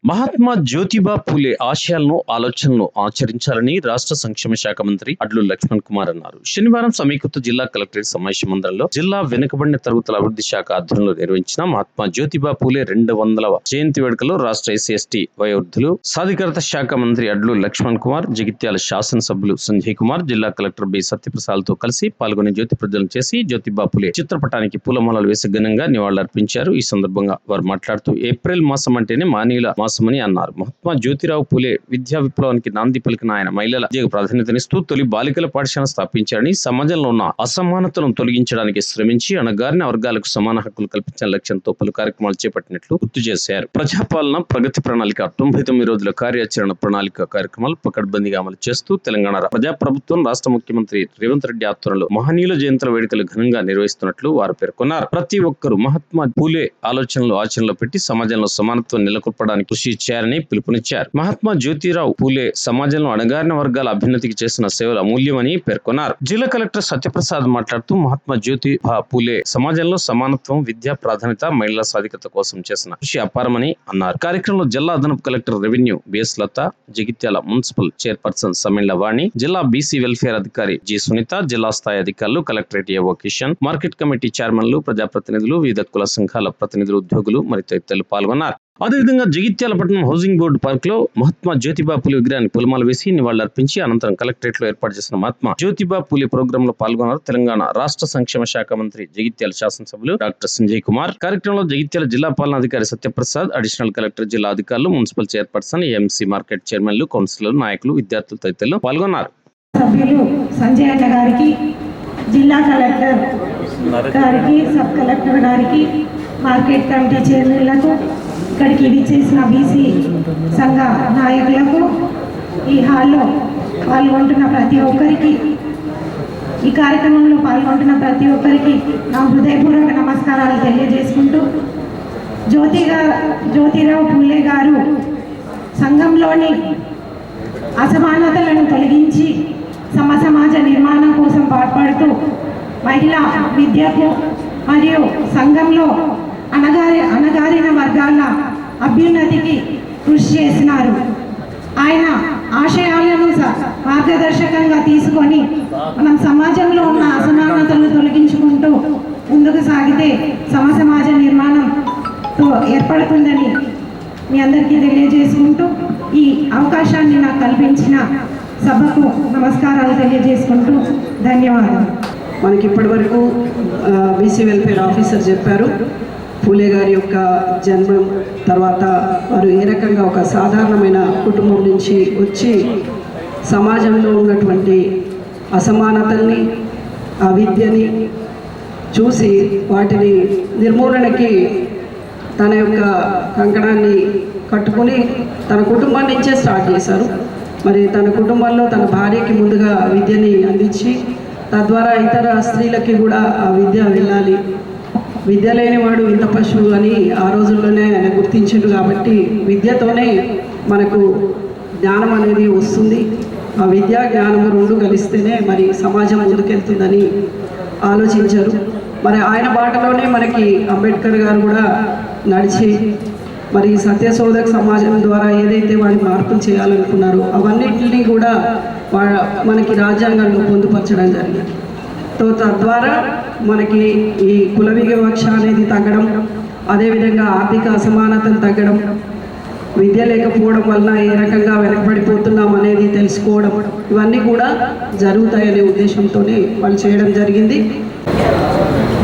మహాత్మా జ్యోతిబా పూలే ఆశయాలను ఆలోచనలను ఆచరించాలని రాష్ట్ర సంక్షేమ శాఖ మంత్రి అడ్లు లక్ష్మణ్ కుమార్ అన్నారు. శనివారం సమీకృత జిల్లా కలెక్టరేట్ సమావేశ మందిరంలో జిల్లా వెనుకబడిన తరగతుల అభివృద్ధి శాఖ ఆధ్వర్యంలో నిర్వహించిన మహాత్మా జ్యోతిబా పూలే 200వ జయంతి వేడుకలో రాష్ట్ర ఎస్సీ వయోవృద్ధులు సాధికారత శాఖ మంత్రి అడ్లు లక్ష్మణ్ కుమార్, జగిత్యాల శాసనసభ్యులు సంజయ్ కుమార్, జిల్లా కలెక్టర్ బి సత్యప్రసాద్ తో కలిసి పాల్గొని జ్యోతి ప్రజ్వలన చేసి జ్యోతిబా పూలే చిత్రపటానికి పూలమాలలు వేసి ఘనంగా నివాళులర్పించారు. ఈ సందర్భంగా వారు మాట్లాడుతూ ఏప్రిల్ మాసం అంటేనే మానీయుల మాసమని అన్నారు. మహాత్మా జ్యోతిరావు పూలే విద్యా విప్లవానికి నాంది పలికిన ఆయన మహిళల విద్యకు ప్రాధాన్యతనిస్తూ తొలి బాలికల పాఠశాల స్థాపించారని, సమాజంలో ఉన్న అసమానతలను తొలగించడానికి శ్రమించి అణగారిన వర్గాలకు సమాన హక్కులు కల్పించిన లక్ష్యంతో పలు కార్యక్రమాలు చేపట్టినట్లు గుర్తు చేశారు. ప్రజాపాలన ప్రగతి ప్రణాళిక 99 రోజుల కార్యాచరణ ప్రణాళిక కార్యక్రమాలు పకడ్బందీగా అమలు చేస్తూ తెలంగాణ ప్రజాప్రభుత్వం రాష్ట్ర ముఖ్యమంత్రి రేవంత్ రెడ్డి ఆధ్వర్యంలో మహనీయుల జయంతుల వేడుకలు ఘనంగా నిర్వహిస్తున్నట్లు వారు పేర్కొన్నారు. ప్రతి ఒక్కరూ మహాత్మా పూలే ఆలోచనలు ఆచరణలో పెట్టి సమాజంలో సమానత్వం నెలకొల్పడానికి కృషి చేయాలని పిలుపునిచ్చారు. మహాత్మా జ్యోతిరావు పూలే సమాజంలో అణగారిన వర్గాల అభ్యున్నతికి చేసిన సేవల అమూల్యమని పేర్కొన్నారు. జిల్లా కలెక్టర్ సత్యప్రసాద్ మాట్లాడుతూ మహాత్మా జ్యోతిబా పూలే సమాజంలో సమానత్వం, విద్యా ప్రాధాన్యత, మహిళల సాధికారత కోసం చేసిన కృషి అపారమని అన్నారు. కార్యక్రమంలో జిల్లా అదనపు కలెక్టర్ రెవెన్యూ బిఎస్ లత, జగిత్యాల మున్సిపల్ చైర్పర్సన్ సమిళ్ల వాణి, జిల్లా బీసీ వెల్ఫేర్ అధికారి జి సునీత, జిల్లా స్థాయి అధికారులు, కలెక్టరేట్ ఏవో కిషన్, మార్కెట్ కమిటీ చైర్మన్లు, ప్రజాప్రతినిధులు, వివిధ కుల సంఘాల ప్రతినిధులు, ఉద్యోగులు మరియు తదితరులు పాల్గొన్నారు. అదేవిధంగా జగిత్యాల పట్టణం హౌసింగ్ బోర్డు పార్క్ లో మహాత్మా జ్యోతిబా పూలే విగ్రహాన్ని పూలమాల వేసి నివాళులర్పించి అనంతరం కలెక్టరేట్ లో ఏర్పాటు చేసిన మహాత్మా జ్యోతిబా పూలే ప్రోగ్రామ్ లో పాల్గొన్నారు. తెలంగాణ రాష్ట్ర సంక్షేమ శాఖ మంత్రి, జగిత్యాల శాసనసభ్యులు డాక్టర్ సంజయ్ కుమార్. కార్యక్రమంలో జగిత్యాల జిల్లా పాలనాధికారి సత్యప్రసాద్, అడిషనల్ కలెక్టర్, జిల్లా అధికారులు, మున్సిపల్ చైర్పర్సన్, ఎంసీ మార్కెట్ చైర్మన్లు, కౌన్సిలర్లు, నాయకులు, విద్యార్థులు తదితరులు పాల్గొన్నారు. సభ్యులు సంజయ్ అన్న గారికి, జిల్లా కలెక్టర్ గారికి, సబ్ కలెక్టర్ గారికి, మార్కెట్ కమిటీ చైర్మన్లకు, ఇక్కడికి విచ్చేసిన బీసీ సంఘ నాయకులకు, ఈ హాల్లో పాల్గొంటున్న ప్రతి ఒక్కరికి, ఈ కార్యక్రమంలో పాల్గొంటున్న ప్రతి ఒక్కరికి నా హృదయపూర్వక నమస్కారాలు తెలియజేసుకుంటూ, జ్యోతిరావు పూలే గారు సంఘంలోని అసమానతలను తొలగించి సమాజ నిర్మాణం కోసం పాటుపడుతూ మహిళా విద్యకు మరియు సంఘంలో అణగారిన వర్గాల అభ్యున్నతికి కృషి చేసినారు. ఆయన ఆశయాలను మార్గదర్శకంగా తీసుకొని మనం సమాజంలో ఉన్న అసమానతలను తొలగించుకుంటూ ముందుకు సాగితే సమాజ నిర్మాణంతో ఏర్పడుతుందని మీ అందరికీ తెలియజేసుకుంటూ, ఈ అవకాశాన్ని నాకు కల్పించిన సభకు నమస్కారాలు తెలియజేసుకుంటూ ధన్యవాదాలు. మనకి ఇప్పటి వరకు బీసీ వెల్ఫేర్ ఆఫీసర్ చెప్పారు పూలే గారి యొక్క జన్మం తర్వాత వారు ఏ రకంగా ఒక సాధారణమైన కుటుంబం నుంచి వచ్చి సమాజంలో ఉన్నటువంటి అసమానతల్ని, అవిద్యని చూసి వాటిని నిర్మూలనకి తన యొక్క కంకణాన్ని కట్టుకుని తన కుటుంబం నుంచే స్టార్ట్ చేశారు. మరి తన కుటుంబంలో తన భార్యకి ముందుగా విద్యని అందించి తద్వారా ఇతర స్త్రీలకి కూడా ఆ విద్య వెళ్ళాలి, విద్య లేనివాడు ఇంత పశువు అని ఆ రోజుల్లోనే ఆయన గుర్తించాడు. కాబట్టి విద్యతోనే మనకు జ్ఞానం అనేది వస్తుంది. ఆ విద్యా జ్ఞానము రెండు కలిస్తేనే మరి సమాజం ముందుకెళ్తుందని ఆలోచించారు. మరి ఆయన బాటలోనే మనకి అంబేద్కర్ గారు కూడా నడిచి మరి సత్యశోధక సమాజం ద్వారా ఏదైతే వాళ్ళు మార్పులు చేయాలనుకున్నారో అవన్నిటిని కూడా మనకి రాజ్యాంగంలో పొందుపరచడం జరిగింది. తద్వారా మనకి ఈ కుల వివక్ష అనేది తగ్గడం, అదేవిధంగా ఆర్థిక అసమానతలు తగ్గడం, విద్య లేకపోవడం వలన ఏ రకంగా వెనకబడిపోతున్నాం అనేది తెలుసుకోవడం, ఇవన్నీ కూడా జరుగుతాయనే ఉద్దేశంతోనే వాళ్ళు చేయడం జరిగింది.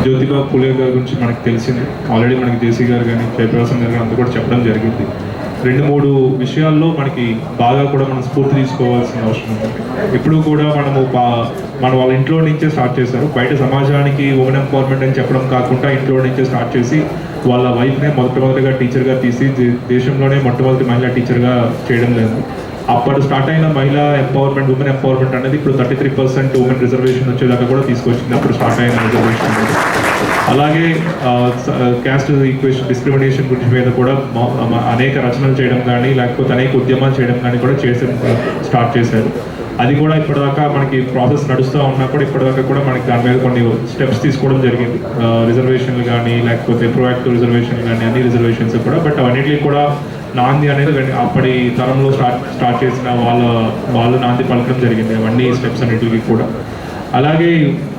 జ్యోతిబా పూలే గారి గురించి మనకు తెలిసింది. ఆల్రెడీ మనకి జేసీ గారు కానీ జయప్రకాశం గారు అంతా కూడా చెప్పడం జరిగింది. 2-3 విషయాల్లో మనకి బాగా కూడా మనం స్ఫూర్తి తీసుకోవాల్సిన అవసరం ఉంటుంది. ఇప్పుడు కూడా మన వాళ్ళ ఇంట్లో నుంచే స్టార్ట్ చేశారు. బయట సమాజానికి ఉమెన్ ఎంపవర్మెంట్ అని చెప్పడం కాకుండా ఇంట్లో నుంచే స్టార్ట్ చేసి వాళ్ళ వైఫ్నే మొట్టమొదటిగా టీచర్గా తీసి దేశంలోనే మొట్టమొదటి మహిళా టీచర్గా చేయడం లేదు. అప్పుడు స్టార్ట్ అయిన మహిళా ఎంపవర్మెంట్, ఉమెన్ ఎంపవర్మెంట్ అనేది ఇప్పుడు 33% ఉమెన్ రిజర్వేషన్ వచ్చేదాకా కూడా తీసుకొచ్చింది. అప్పుడు స్టార్ట్ అయిన రిజర్వేషన్ అనేది. అలాగే క్యాస్ట్ ఈక్వేషన్, డిస్క్రిమినేషన్ గురించి మీద కూడా అనేక రచనలు చేయడం కానీ లేకపోతే అనేక ఉద్యమాలు చేయడం కానీ కూడా స్టార్ట్ చేశారు. అది కూడా ఇప్పటిదాకా మనకి ప్రాసెస్ నడుస్తూ ఉన్నా కూడా ఇప్పటిదాకా కూడా మనకి దాని మీద కొన్ని స్టెప్స్ తీసుకోవడం జరిగింది. రిజర్వేషన్లు కానీ లేకపోతే ప్రోయాక్టివ్ రిజర్వేషన్లు కానీ అన్ని రిజర్వేషన్స్ కూడా. బట్ అవన్నిటికీ కూడా నాంది అనేది అప్పటి తరంలో స్టార్ట్ చేసిన వాళ్ళు నాంది పలకడం జరిగింది అవన్నీ స్టెప్స్ అన్నిటికీ కూడా. అలాగే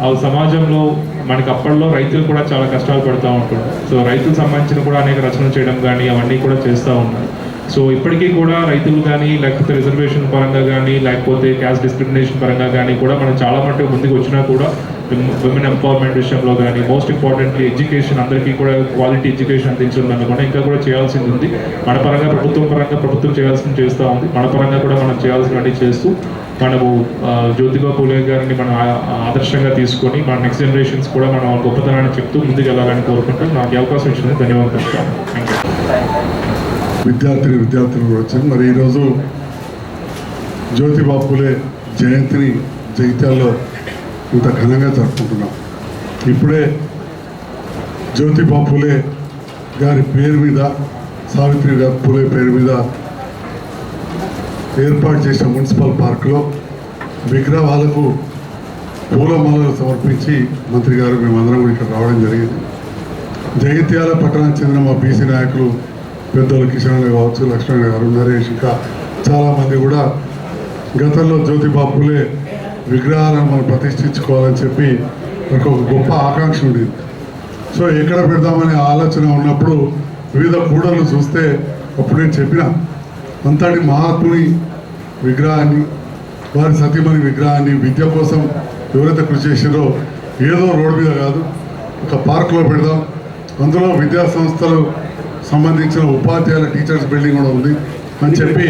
ఆ సమాజంలో మనకి అప్పట్లో రైతులు కూడా చాలా కష్టాలు పడుతూ ఉంటారు. సో రైతులకు సంబంధించిన కూడా అనేక రచనలు చేయడం కానీ అవన్నీ కూడా చేస్తూ ఉన్నారు. సో ఇప్పటికీ కూడా రైతులు కానీ లేకపోతే రిజర్వేషన్ పరంగా కానీ లేకపోతే క్యాస్ట్ డిస్క్రిమినేషన్ పరంగా కానీ కూడా మనం చాలా మటుకు ముందుకు వచ్చినా కూడా విమెన్ ఎంపవర్మెంట్ విషయంలో కానీ మోస్ట్ ఇంపార్టెంట్లీ ఎడ్యుకేషన్ అందరికీ కూడా క్వాలిటీ ఎడ్యుకేషన్ అందించడం కూడా ఇంకా కూడా చేయాల్సింది ఉంది. మన పరంగా ప్రభుత్వం చేయాల్సింది చేస్తూ ఉంది. మన పరంగా కూడా మనం చేయాల్సినవన్నీ చేస్తూ మనము జ్యోతిబా పూలే గారిని మనం ఆదర్శంగా తీసుకొని మన నెక్స్ట్ జనరేషన్స్ కూడా మనం గొప్పతనాన్ని చెప్తూ ముందుకు వెళ్ళాలని కోరుకుంటూ నాకు అవకాశం ఇచ్చినందుకు ధన్యవాదాలు చెప్తాను. విద్యార్థులు కూడా వచ్చారు. మరి ఈరోజు జ్యోతిబా పూలే జయంతిని జగిత్యాలలో ఇంత ఘనంగా జరుపుకుంటున్నాం. ఇప్పుడే జ్యోతిబా పూలే గారి పేరు మీద సావిత్రిబాయి పూలే పేరు మీద ఏర్పాటు చేసిన మున్సిపల్ పార్కులో విగ్రహాలకు పూలమాలలు సమర్పించి మంత్రి గారు మేమందరం కూడా ఇక్కడ రావడం జరిగింది. జగిత్యాల పట్టణానికి చెందిన మా బీసీ నాయకులు పెద్దలు కిషన్ కావచ్చు, లక్ష్మణ్ గారు, నరేష్, ఇంకా చాలామంది కూడా గతంలో జ్యోతిబా పూలే విగ్రహాలను మనం ప్రతిష్ఠించుకోవాలని చెప్పి ఒక గొప్ప ఆకాంక్ష ఉండేది. సో ఎక్కడ పెడదామనే ఆలోచన ఉన్నప్పుడు వివిధ కూడళ్ళు చూస్తే అప్పుడు నేను చెప్పిన అంతటి మహాత్ముని విగ్రహాన్ని, వారి సతీమణి విగ్రహాన్ని విద్య కోసం ఎవరైతే కృషి చేసారో ఏదో రోడ్డు మీద కాదు ఒక పార్కులో పెడదాం. అందులో విద్యా సంస్థలు సంబంధించిన ఉపాధ్యాయుల టీచర్స్ బిల్డింగ్ కూడా ఉంది అని చెప్పి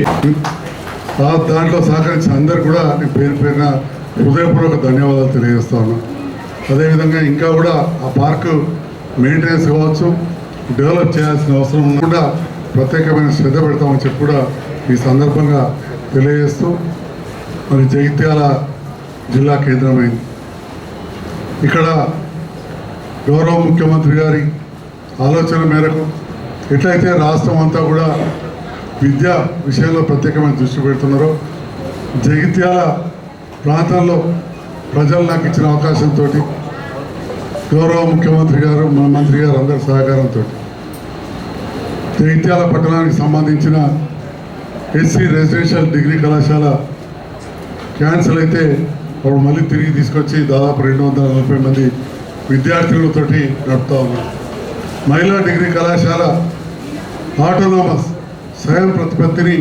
దాంట్లో సహకరించిన అందరు కూడా నేను పేరున హృదయపూర్వక ధన్యవాదాలు తెలియజేస్తా ఉన్నాను. అదేవిధంగా ఇంకా కూడా ఆ పార్కు మెయింటెనెన్స్ కావచ్చు, డెవలప్ చేయాల్సిన అవసరం కూడా ప్రత్యేకమైన శ్రద్ధ పెడతామని చెప్పి కూడా ఈ సందర్భంగా తెలియజేస్తూ మరి జగిత్యాల జిల్లా కేంద్రమైంది. ఇక్కడ గౌరవ ముఖ్యమంత్రి గారి ఆలోచన మేరకు ఎట్లయితే రాష్ట్రం అంతా కూడా విద్యా విషయంలో ప్రత్యేకమైన దృష్టి పెడుతున్నారో జగిత్యాల ప్రాంతంలో ప్రజలు నాకు ఇచ్చిన అవకాశంతో గౌరవ ముఖ్యమంత్రి గారు, మన మంత్రి గారు అందరి సహకారంతో జగిత్యాల పట్టణానికి సంబంధించిన ఎస్సీ రెసిడెన్షియల్ డిగ్రీ కళాశాల క్యాన్సిల్ అయితే అప్పుడు మళ్ళీ తిరిగి తీసుకొచ్చి దాదాపు 240 మంది విద్యార్థులతోటి నడుపుతా ఉన్నారు. మహిళా డిగ్రీ కళాశాల ఆటోనామస్ స్వయం ప్రతిపత్తిని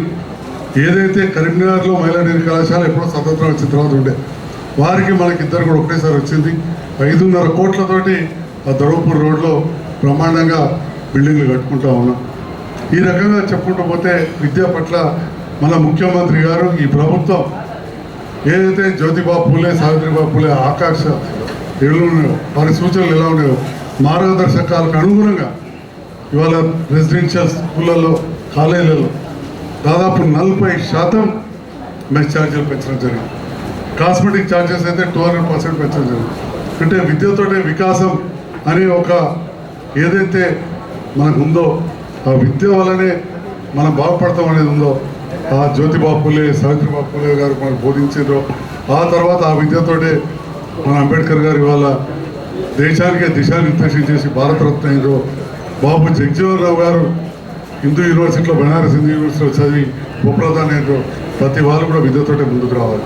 ఏదైతే కరీంనగర్లో మహిళా డిగ్రీ కళాశాల ఎప్పుడో స్వతంత్రం వచ్చిన తర్వాత ఉండే వారికి మనకి ఇద్దరు కూడా ఒకటేసారి వచ్చింది. 5.5 కోట్లతోటి ఆ దొరవపూర్ రోడ్లో బ్రహ్మాండంగా బిల్డింగ్లు కట్టుకుంటా ఉన్నాం. ఈ రకంగా చెప్పుకుంటూ పోతే విద్య పట్ల మన ముఖ్యమంత్రి గారు, ఈ ప్రభుత్వం ఏదైతే జ్యోతిబా పూలే, సావిత్రిబాయి పూలే ఆకాంక్ష ఎలా ఉన్నాయో, వారి సూచనలు ఎలా ఉన్నాయో మార్గదర్శకాలకు అనుగుణంగా ఇవాళ రెసిడెన్షియల్ స్కూళ్ళల్లో, కాలేజీలలో దాదాపు 40% మెస్ ఛార్జీలు పెంచడం జరిగింది. కాస్మెటిక్ ఛార్జెస్ అయితే 200% పెంచడం జరిగింది. అంటే విద్యతోటే వికాసం అనే ఒక ఏదైతే మనకు ఉందో ఆ విద్య వల్లనే మనం బాగుపడతాం అనేది ఉందో ఆ జ్యోతిబా పూలే, సావిత్రిబాయి పూలే గారు మనకు బోధించారో ఆ తర్వాత ఆ విద్యతోటే మన అంబేద్కర్ గారు ఇవాళ దేశానికే దిశానిర్దేశం చేసి భారతరత్న అయిందో, బాబు జగజీవన్ రావు గారు హిందూ యూనివర్సిటీలో, బనారస్ హిందూ యూనివర్సిటీలో చదివి ఉపప్రధాని అయిందో, ప్రతి వాళ్ళు కూడా విద్యతోటే ముందుకు రావాలి.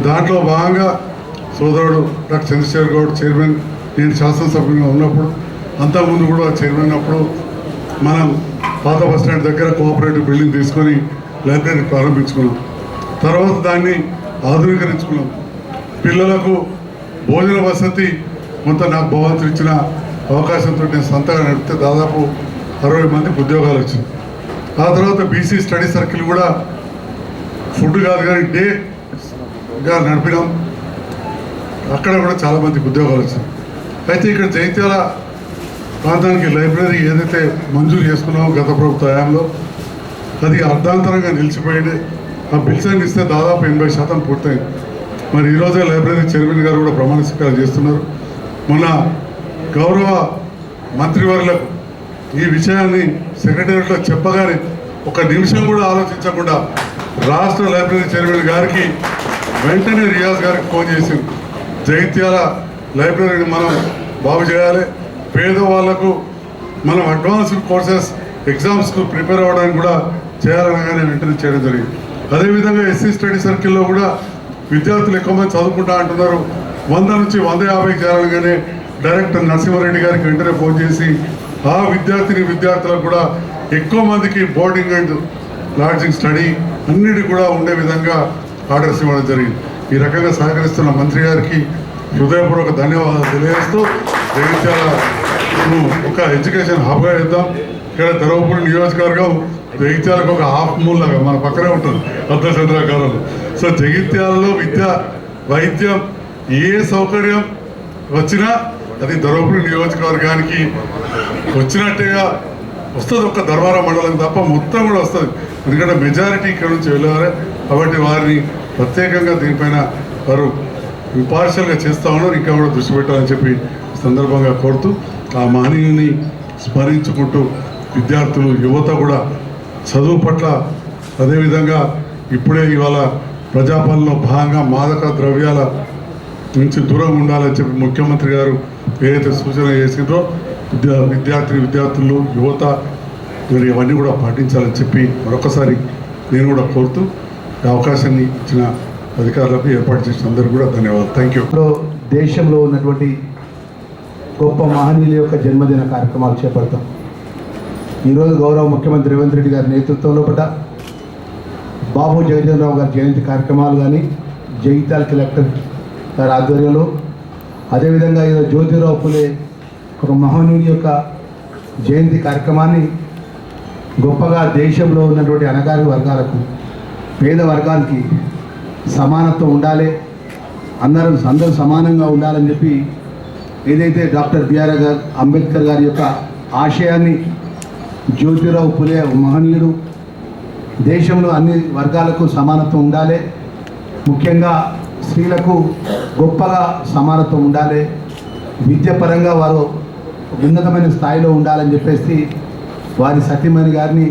దాంట్లో భాగంగా సోదరుడు డాక్టర్ చంద్రశేఖర్ గౌడ్ చైర్మన్, నేను శాసనసభ్యులుగా ఉన్నప్పుడు అంతకుముందు కూడా చైర్మన్ అప్పుడు మనం పాత బస్టాండ్ దగ్గర కోఆపరేటివ్ బిల్డింగ్ తీసుకొని లైబ్రరీ ప్రారంభించుకున్నాం. తర్వాత దాన్ని ఆధునీకరించుకున్నాం. పిల్లలకు భోజన వసతి కొంత నాకు భగవంతుడు ఇచ్చిన అవకాశంతో నేను సొంతగా నడిపితే దాదాపు 60 మందికి ఉద్యోగాలు వచ్చినాయి. ఆ తర్వాత బీసీ స్టడీ సర్కిల్ కూడా ఫుడ్ కాదు కానీ డేగా నడిపినాం. అక్కడ కూడా చాలామందికి ఉద్యోగాలు వచ్చినాయి. అయితే ఇక్కడ జగిత్యాల ప్రాంతానికి లైబ్రరీ ఏదైతే మంజూరు చేసుకున్నామో గత ప్రభుత్వ హయాంలో అది అర్ధాంతరంగా నిలిచిపోయింది. ఆ బిల్స్ అని ఇస్తే దాదాపు 80% పూర్తయింది. మరి ఈరోజే లైబ్రరీ చైర్మన్ గారు కూడా ప్రమాణ స్వీకారం చేస్తున్నారు. మొన్న గౌరవ మంత్రివర్యులకు ఈ విషయాన్ని సెక్రటేరియట్లో చెప్పగానే ఒక నిమిషం కూడా ఆలోచించకుండా రాష్ట్ర లైబ్రరీ చైర్మన్ గారికి వెంటనే రియాజ్ గారికి ఫోన్ చేసి జగిత్యాల లైబ్రరీని మనం బాగు చేయాలి, పేదవాళ్లకు మనం అడ్వాన్స్డ్ కోర్సెస్ ఎగ్జామ్స్కు ప్రిపేర్ అవ్వడానికి కూడా చేయాలనగానే వెంటనే చేయడం జరిగింది. అదేవిధంగా ఎస్సీ స్టడీ సర్కిల్లో కూడా విద్యార్థులు ఎక్కువ మంది చదువుకుంటా అంటున్నారు. 100 నుంచి 150 చేయాలనగానే డైరెక్టర్ నరసింహారెడ్డి గారికి వెంటనే ఫోన్ చేసి ఆ విద్యార్థులకు కూడా ఎక్కువ మందికి బోర్డింగ్ అండ్ లాడ్జింగ్ స్టడీ అన్నిటి కూడా ఉండే విధంగా ఆర్డర్స్ ఇవ్వడం జరిగింది. ఈ రకంగా సహకరిస్తున్న మంత్రి గారికి హృదయపూర్వక ధన్యవాదాలు తెలియజేస్తూ జగిత్యాలను ఒక ఎడ్యుకేషన్ హబ్గా ఇద్దాం. ఇక్కడ ధర్మపురి నియోజకవర్గం జగిత్యాలకు ఒక హాఫ్ మూల్ లాగా మన పక్కనే ఉంటుంది అర్ధచంద్రాకారంలో. సో జగిత్యాలలో విద్య వైద్యం ఏ సౌకర్యం వచ్చినా అది ధర్మపురి నియోజకవర్గానికి వచ్చినట్టుగా వస్తుంది. ఒక్క ధర్మారం మండలం తప్ప మొత్తం కూడా వస్తుంది. ఎందుకంటే మెజారిటీ ఇక్కడ నుంచి వెళ్ళారు కాబట్టి వారిని ప్రత్యేకంగా దీనిపైన వారు ఇంపార్షియల్గా చేస్తూ ఉన్నారు. ఇంకా కూడా దృష్టి పెట్టాలని చెప్పి సందర్భంగా కోరుతూ ఆ మహనీయుని స్మరించుకుంటూ విద్యార్థులు యువత కూడా చదువు పట్ల అదేవిధంగా ఇప్పుడే ఇవాళ ప్రజాపాలనలో భాగంగా మాదక ద్రవ్యాల నుంచి దూరంగా ఉండాలని చెప్పి ముఖ్యమంత్రి గారు ఏదైతే సూచన చేసిందో విద్యార్థులు యువత మరి ఇవన్నీ కూడా పాటించాలని చెప్పి మరొకసారి నేను కూడా కోరుతూ ఈ అవకాశాన్ని ఇచ్చిన అధికారులకు ఏర్పాటు చేసిన అందరికీ కూడా ధన్యవాదాలు. Thank you. దేశంలో ఉన్నటువంటి గొప్ప మహనీయుల యొక్క జన్మదిన కార్యక్రమాలు చేపడతాం. ఈరోజు గౌరవ ముఖ్యమంత్రి రేవంత్ రెడ్డి గారి నేతృత్వంలో బాబు జగజీవనరావు గారి జయంతి కార్యక్రమాలు కానీ జగిత్యాల కలెక్టర్ గారి ఆధ్వర్యంలో అదేవిధంగా ఈరోజు జ్యోతిరావు పులే ఒక మహనీయుడి యొక్క జయంతి కార్యక్రమాన్ని గొప్పగా దేశంలో ఉన్నటువంటి అణగారిన వర్గాలకు పేద వర్గానికి సమానత్వం ఉండాలి, అందరూ సమానంగా ఉండాలని చెప్పి ఏదైతే డాక్టర్ బిఆర్ అంబేద్కర్ గారి యొక్క ఆశయాన్ని జ్యోతిరావు పులే మహనీయుడు దేశంలో అన్ని వర్గాలకు సమానత్వం ఉండాలి, ముఖ్యంగా స్త్రీలకు గొప్పగా సమానత్వం ఉండాలి, విద్యాపరంగా వారు ఉన్నతమైన స్థాయిలో ఉండాలని చెప్పేసి వారి సతీమణి గారిని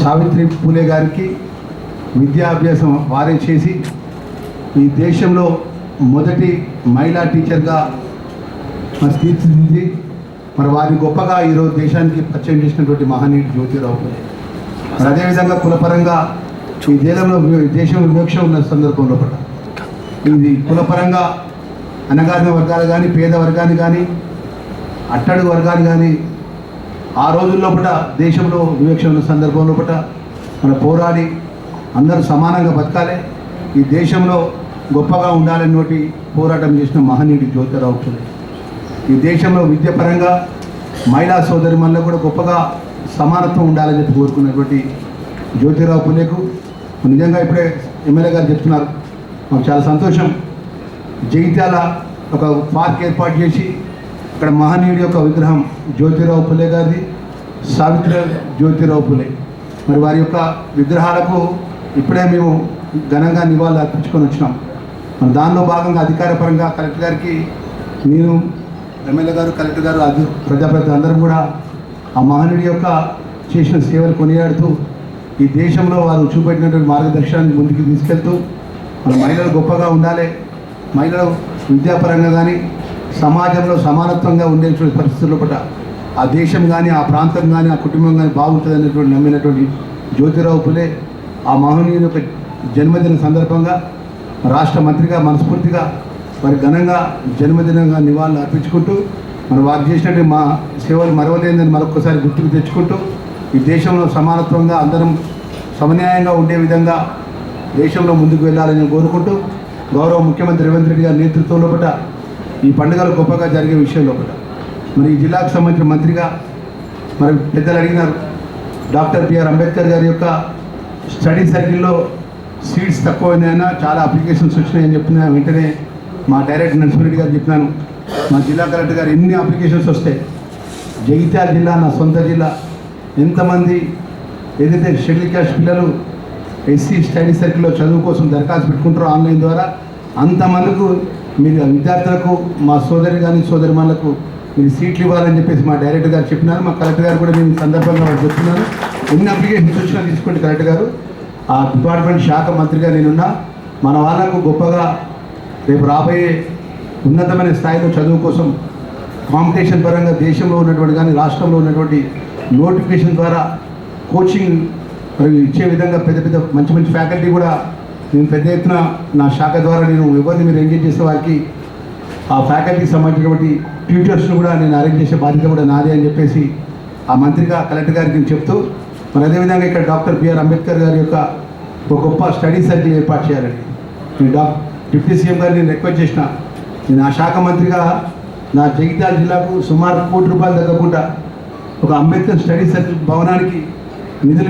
సావిత్రి పూలే గారికి విద్యాభ్యాసం వారే చేసి ఈ దేశంలో మొదటి మహిళా టీచర్గా మరి తీర్చిదిద్ది మరి వారిని గొప్పగా ఈరోజు దేశానికి పరిచయం చేసినటువంటి మహనీయుడు జ్యోతిరావు పూలే. మరి అదేవిధంగా కులపరంగా ఈ దేశంలో వివక్ష ఉన్న సందర్భంలో కూడా ఇది కులపరంగా అణగారిన వర్గాలు కానీ పేద వర్గాన్ని కానీ అట్టడుగు వర్గాన్ని కానీ ఆ రోజుల్లో దేశంలో వివక్ష ఉన్న సందర్భంలో మన పోరాడి అందరూ సమానంగా బతకాలి, ఈ దేశంలో గొప్పగా ఉండాలన్నటువంటి పోరాటం చేసిన మహనీయుడు జ్యోతిరావు పూలే. ఈ దేశంలో విద్యాపరంగా మహిళా సోదరిమణులకు కూడా గొప్పగా సమానత్వం ఉండాలని చెప్పి కోరుకున్నటువంటి జ్యోతిరావు పూలేకు నిజంగా ఇప్పుడే ఎమ్మెల్యే గారు చెప్తున్నారు, మాకు చాలా సంతోషం. జగిత్యాల ఒక పార్క్ ఏర్పాటు చేసి ఇక్కడ మహనీయుడి యొక్క విగ్రహం జ్యోతిరావు పూలే గారిది, సావిత్రి జ్యోతిరావు పూలే మరి వారి యొక్క విగ్రహాలకు ఇప్పుడే మేము ఘనంగా నివాళులు అర్పించుకొని వచ్చినాం. మరి దానిలో భాగంగా అధికారపరంగా కలెక్టర్ గారికి నేను ఎమ్మెల్యే గారు కలెక్టర్ గారు ప్రజాప్రతినిధులు అందరం కూడా ఆ మహనీయుడి యొక్క చేసిన సేవలు కొనియాడుతూ ఈ దేశంలో వారు చూపెట్టినటువంటి మార్గదర్శనాన్ని ముందుకు తీసుకెళ్తూ మన మహిళలు గొప్పగా ఉండాలి, మహిళలు విద్యాపరంగా కానీ సమాజంలో సమానత్వంగా ఉండేటువంటి పరిస్థితుల్లో ఆ దేశం కానీ ఆ ప్రాంతం కానీ ఆ కుటుంబం కానీ బాగుంటుంది అనేటువంటి నమ్మినటువంటి జ్యోతిరావు పూలే ఆ మహనీయుని యొక్క జన్మదిన సందర్భంగా రాష్ట్ర మంత్రిగా మనస్ఫూర్తిగా వారి ఘనంగా జన్మదినంగా నివాళులు అర్పించుకుంటూ వారు చేసినట్టు మా సేవలు మరవలేదని మరొకసారి గుర్తుకు తెచ్చుకుంటూ ఈ దేశంలో సమానత్వంగా అందరం సమన్యాయంగా ఉండే విధంగా దేశంలో ముందుకు వెళ్ళాలని కోరుకుంటూ గౌరవ ముఖ్యమంత్రి రేవంత్ రెడ్డి గారి నేతృత్వంలో ఈ పండుగలు గొప్పగా జరిగే విషయంలో మరి ఈ జిల్లాకు సంబంధించిన మంత్రిగా మరి పెద్దలు అడిగినారు, డాక్టర్ బిఆర్ అంబేద్కర్ గారి యొక్క స్టడీ సర్కిల్లో సీట్స్ తక్కువైనా చాలా అప్లికేషన్స్ వచ్చినాయని చెప్పిన వెంటనే మా డైరెక్టర్ నరసింహారెడ్డి గారు చెప్పినాను, మా జిల్లా కలెక్టర్ గారు ఎన్ని అప్లికేషన్స్ వస్తాయి, జగిత్యాల జిల్లా నా సొంత జిల్లా ఎంతమంది ఏదైతే షెడ్యూల్ క్యాస్ట్ పిల్లలు ఎస్సీ స్టడీ సర్కిల్లో చదువు కోసం దరఖాస్తు పెట్టుకుంటారో ఆన్లైన్ ద్వారా అంతమందికి మీరు విద్యార్థులకు మా సోదరి కానీ సోదరిమణులకు మీరు సీట్లు ఇవ్వాలని చెప్పేసి మా డైరెక్టర్ గారు చెప్పినారు. మా కలెక్టర్ గారు కూడా నేను ఈ సందర్భంగా వాళ్ళు చెప్తున్నాను, ఎన్ని అప్లికేషన్స్ వచ్చినా తీసుకోండి కలెక్టర్ గారు, ఆ డిపార్ట్మెంట్ శాఖ మంత్రిగా నేనున్నా, మన వాళ్ళకు గొప్పగా రేపు రాబోయే ఉన్నతమైన స్థాయిలో చదువు కోసం కాంపిటీషన్ పరంగా దేశంలో ఉన్నటువంటి కానీ రాష్ట్రంలో ఉన్నటువంటి నోటిఫికేషన్ ద్వారా కోచింగ్ మరి ఇచ్చే విధంగా పెద్ద పెద్ద మంచి మంచి ఫ్యాకల్టీ కూడా నేను పెద్ద ఎత్తున నా శాఖ ద్వారా నేను ఎవరిని మీరు ఎంగేజ్ చేసే వారికి ఆ ఫ్యాకల్టీకి సంబంధించినటువంటి ట్యూటర్స్ను కూడా నేను అరేంజ్ చేసే బాధ్యత కూడా నాదే అని చెప్పేసి ఆ మంత్రిగా కలెక్టర్ గారికి నేను చెప్తూ మరి అదేవిధంగా ఇక్కడ డాక్టర్ బిఆర్ అంబేద్కర్ గారి యొక్క ఒక గొప్ప స్టడీ సర్కిల్ ఏర్పాటు చేయాలండి. నేను డిప్యూటీ సీఎం గారిని నేను రిక్వెస్ట్ చేసిన, నేను ఆ శాఖ మంత్రిగా నా జగిత్యాల జిల్లాకు సుమారు ₹1 కోటి తగ్గకుండా ఒక అంబేద్కర్ స్టడీ సర్కిల్ భవనానికి నిధులు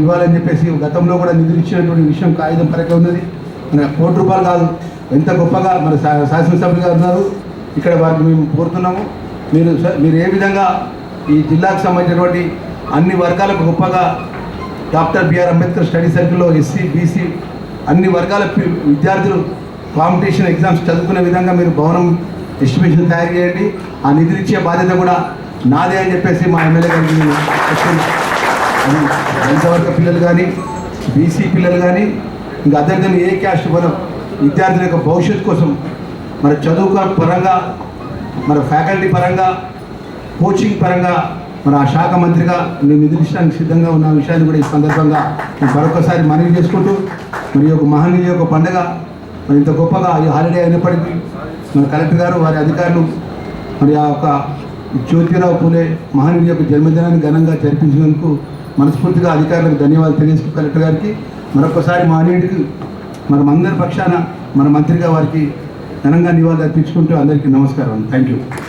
ఇవ్వాలని చెప్పేసి గతంలో కూడా నిధులు ఇచ్చినటువంటి విషయం కాగితం పరకే ఉన్నది. మన ₹1 కోటి కాదు, ఎంత గొప్పగా మన శాసనసభ్యులు గారు ఉన్నారు, ఇక్కడ వారిని మేము కోరుతున్నాము. మీరు ఏ విధంగా ఈ జిల్లాకు సంబంధించినటువంటి అన్ని వర్గాలకు గొప్పగా డాక్టర్ బిఆర్ అంబేద్కర్ స్టడీ సర్కిల్లో ఎస్సీ బీసీ అన్ని వర్గాల విద్యార్థులు కాంపిటీషన్ ఎగ్జామ్స్ చదువుకునే విధంగా మీరు భవనం ఎస్టిమేషన్ తయారు చేయండి. ఆ నిధులు ఇచ్చే బాధ్యత కూడా నాదే అని చెప్పేసి మా ఎమ్మెల్యే గారికి నేను చెప్తున్నాను. అది దళిత పిల్లలు కానీ బీసీ పిల్లలు కానీ ఇంకా అదర్ ఏ క్యాస్ట్ మనం విద్యార్థుల యొక్క భవిష్యత్తు కోసం మరి చదువు పరంగా మరి ఫ్యాకల్టీ పరంగా కోచింగ్ పరంగా మరి ఆ శాఖ మంత్రిగా నేను నిధులించడానికి సిద్ధంగా ఉన్న విషయాన్ని కూడా ఈ సందర్భంగా నేను మరొకసారి మనవి చేసుకుంటూ మరి ఒక మహనీయుల యొక్క పండుగ మరి ఇంత గొప్పగా ఈ హాలిడే అయినప్పటికీ మన కలెక్టర్ గారు వారి అధికారులు మరి ఆ యొక్క జ్యోతిరావు పూలే మహనీయుల యొక్క జన్మదినాన్ని ఘనంగా జరిపించినందుకు మనస్ఫూర్తిగా అధికారులకు ధన్యవాదాలు తెలియజేస్తూ కలెక్టర్ గారికి మరొకసారి మహనీయుడికి మనం అందరి పక్షాన మన మంత్రిగా వారికి ఘనంగా నివాళులు అర్పించుకుంటూ అందరికీ నమస్కారం. Thank you.